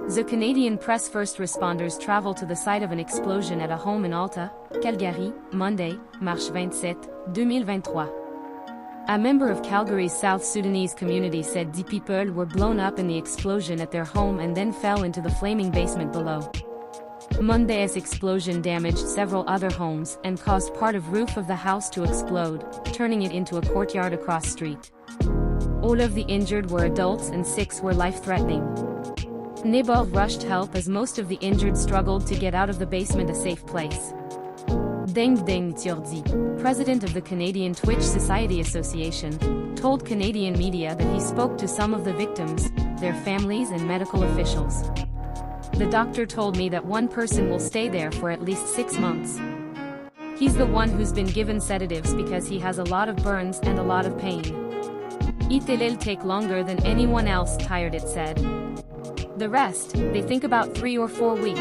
The Canadian press first responders traveled to the site of an explosion at a home in Alta, Calgary, Monday, March 27, 2023. A member of Calgary's South Sudanese community said 10 people were blown up in the explosion at their home and then fell into the flaming basement below. Monday's explosion damaged several other homes and caused part of roof of the house to explode, turning it into a courtyard across street. All of the injured were adults and 6 were life-threatening. Neighbors rushed help as most of the injured struggled to get out of the basement a safe place. Deng Tiordi, president of the Canadian Twitch Society Association, told Canadian media that he spoke to some of the victims, their families and medical officials. The doctor told me that one person will stay there for at least 6 months. He's the one who's been given sedatives because he has a lot of burns and a lot of pain. It'll take longer than anyone else, tired it said. The rest, they think about 3 or 4 weeks.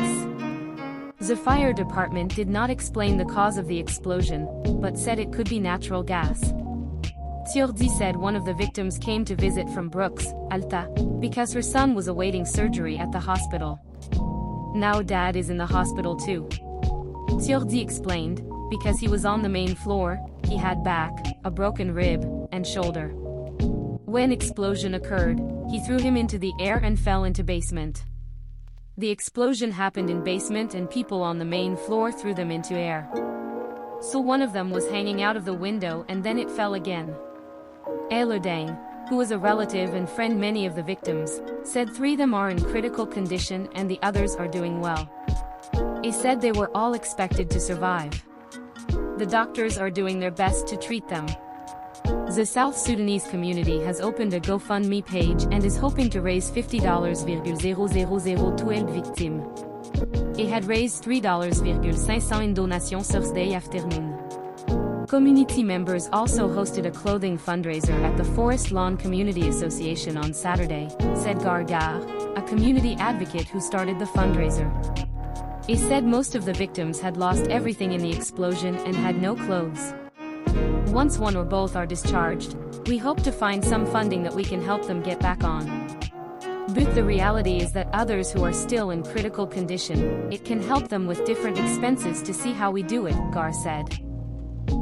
The fire department did not explain the cause of the explosion, but said it could be natural gas. Tiordi said one of the victims came to visit from Brooks, Alta, because her son was awaiting surgery at the hospital. Now dad is in the hospital too. Tiordi explained, because he was on the main floor, he had back, a broken rib, and shoulder. When explosion occurred, he threw him into the air and fell into basement. The explosion happened in basement and people on the main floor threw them into air. So one of them was hanging out of the window and then it fell again. Elodang, who was a relative and friend many of the victims, said 3 of them are in critical condition and the others are doing well. He said they were all expected to survive. The doctors are doing their best to treat them. The South Sudanese community has opened a GoFundMe page and is hoping to raise $50,000 to help victims. It had raised $3,500 in donations Thursday afternoon. Community members also hosted a clothing fundraiser at the Forest Lawn Community Association on Saturday, said Gargar, a community advocate who started the fundraiser. He said most of the victims had lost everything in the explosion and had no clothes. Once one or both are discharged, we hope to find some funding that we can help them get back on. But the reality is that others who are still in critical condition, it can help them with different expenses to see how we do it, Gar said.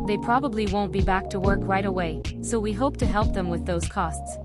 They probably won't be back to work right away, so we hope to help them with those costs.